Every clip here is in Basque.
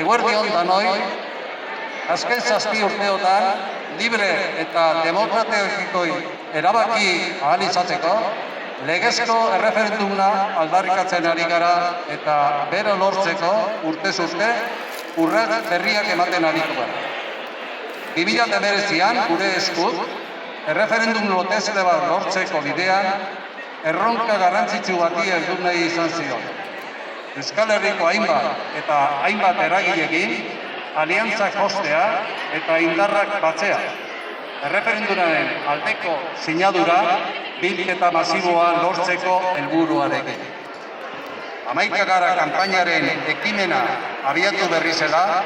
Eguerdi on danoi, azken 7 urteotan, libre eta demokratikoi erabaki ahal izateko, legezko erreferendumna aldarrikatzen ari gara eta bero lortzeko urtez urte urrats berriak ematen ariko gara. 2019an gure eskut, erreferendum lotesle bat lortzeko bidean, erronka garrantzitsu bati heldu nahi izan zion. Euskal Herriko hainbat eta hainbat eragileekin aliantzak jostea eta indarrak batzea. Erreferendumaren aldeko sinadura bilketa masiboa lortzeko helburuarekin. 11 gara kanpainaren ekimena abiatu berri zela,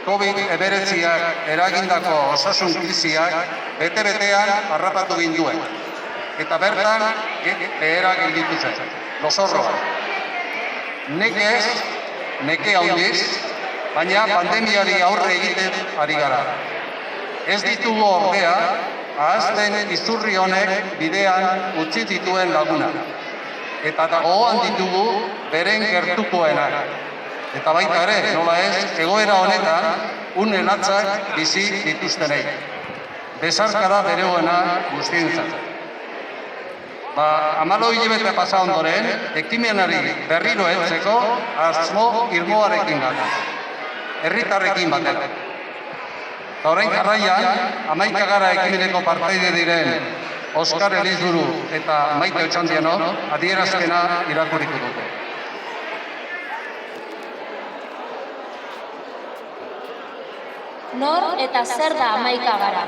COVID-19 eragindako osasun krisiak bete-betean harrapatu ginduen. Eta bertan, behera gelditu zen, lozorroa. Nekez, neke handiz, baina pandemiari aurre egiten ari gara. Ez ditugu ordea, ahazten izurri honek bidean utzi dituen laguna. Eta gogoan ditugu beren gertukoenak. Eta baita ere, nola ez, egoera honetan, une latzak bizi dituztenei. Besarkada beregoena guztientzat. 14 hilabete pasa ondoren, ekimenari berriro heltzeko asmo irmoarekin gara. Herritarrekin batera. Eta orain jarraian, 11 gara ekimeneko partaide diren Oskar Elizburu eta Maite Otxandiano adierazpena irakurriko dute. Nor eta zer da 11 gara?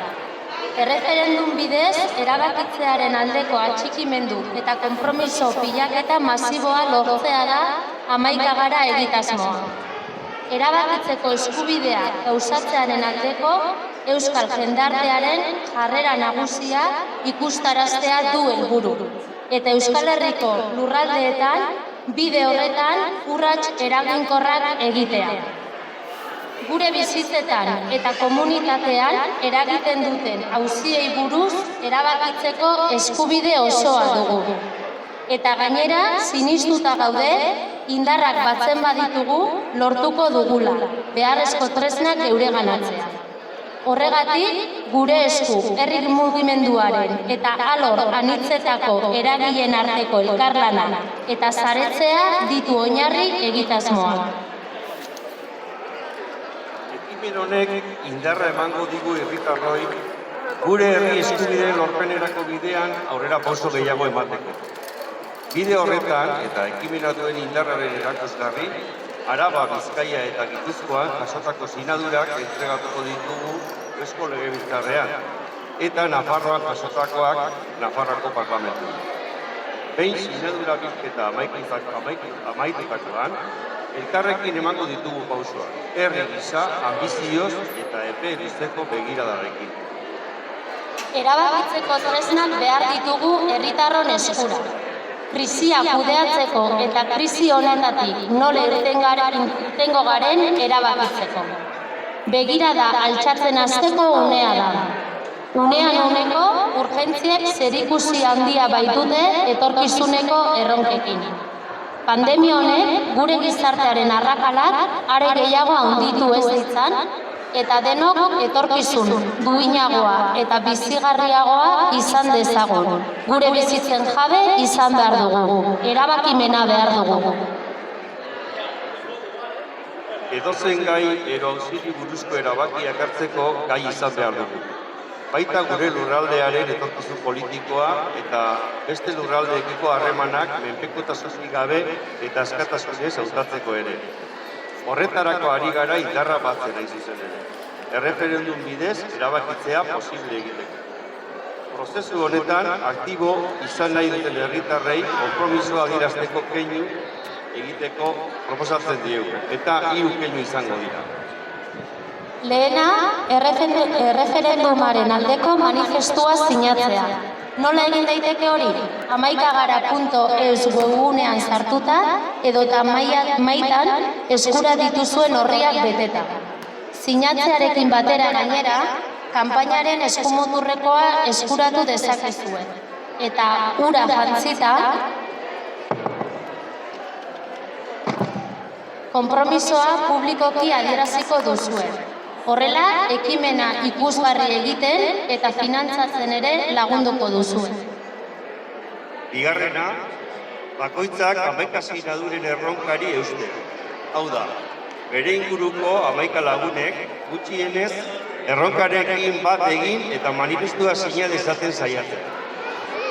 Erreferendum bidez erabakitzearen aldeko atxikimendu eta konpromiso pilaketa masiboa lortzea da 11 gara egitasmoa. Erabakitzeko eskubidea gauzatzearen aldeko euskal jendartearen jarrera nagusia ikustaraztea du helburu. Eta Euskal Herriko lurraldeetan bide horretan urrats eraginkorrak egitea. Gure bizitzetan eta komunitatean eragiten duten auziei buruz erabakitzeko eskubide osoa dugu. Eta gainera, sinistuta gaude, indarrak batzen baditugu lortuko dugula, beharrezko tresnak geureganatzea. Horregatik, gure esku herri mugimenduaren eta alor anitzetako eragileen arteko elkarlana eta saretzea ditu oinarri egitasmoa. Ekimen honek indarra emango digu herritarroi gure herri eskubideen lorpenerako bidean aurrera pauso gehiago emateko. Bide horretan eta ekimena duen indarraren erakusgarri, Araba, Bizkaia eta Gipuzkoan jasotako sinadurak entregatuko ditugu Eusko Legebiltzarrean eta Nafarroan jasotakoak Nafarroako Parlamentuan. Behin sinadura bilketa amaitutakoan, elkarrekin emango ditugu pausoa, herri gisa, ambizioz eta epe luzeko begiradarekin. Erabakitzeko tresnak behar ditugu herritarron eskura. Krisia kudeatzeko eta krisi honetatik nola irtengo garen erabakitzeko. Begirada altxatzen hasteko unea da. Unean uneko urgentziek zerikusi handia baitute etorkizuneko erronkekin. Pandemia honek gure gizartearen arrakalak are gehiago handitu ez ditzan, eta denok etorkizun duinagoa eta bizigarriagoa izan dezagun. Gure bizitzen jabe izan behar dugu, erabakimena behar dugu. Edozen gai ero auziri buruzko erabakiak hartzeko gai izan behar dugu. Baita gure lurraldearen etorkizun politikoa eta beste lurraldeekiko harremanak menpekotasunik gabe eta askatasunez hautatzeko ere. Horretarako ari gara indarra batzen hain zuzen ere. Erreferendum bidez erabakitzea posible egiteko. Prozesu honetan aktibo izan nahi duten herritarrei konpromisoa adierazteko keinu egiteko proposatzen diegu eta 3 keinu izango dira. Lehena, erreferendumaren aldeko manifestua sinatzea. Nola egin daiteke hori? 11gara.eus webgunean sartuta edota maitan eskura dituzuen orriak beteta. Sinatzearekin batera gainera, kanpainaren eskumuturrekoa eskuratu dezakezue. Eta ura jantzita, Konpromisoa publikoki adieraziko duzue. Horrela, ekimena ikusgarri egiten eta finantzatzen ere lagunduko duzue. Bigarrena, bakoitzak 11 sinaduren erronkari euste. Hau da, bere inguruko 11 lagunek gutxienez erronkarekin bat egin eta manifestua sina dezaten saiatzen.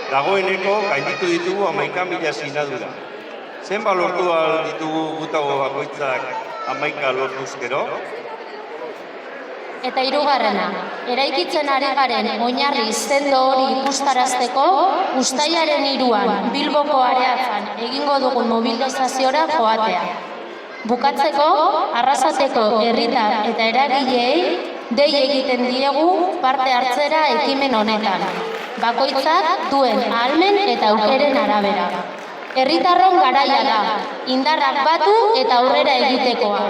Dagoeneko gainditu ditugu 11.000 sinadura. Zenbat lortu ahal ditugu gutago bakoitzak 11 lortuz gero? Eta hirugarrena, eraikitzen ari garen oinarri sendo hori ikustarazteko, uztailaren 3an Bilboko areatzan egingo dugun mobilizaziora joatea. Bukatzeko, Arrasateko herritar eta eragileei dei egiten diegu parte hartzera ekimen honetan. Bakoitzak duen ahalmen eta aukeren arabera. Herritarron garaia da, indarrak batu eta aurrera egitekoa.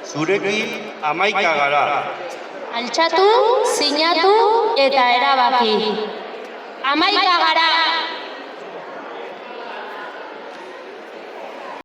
Zurekin 11 gara. Altxatu, sinatu eta erabaki. 11 gara!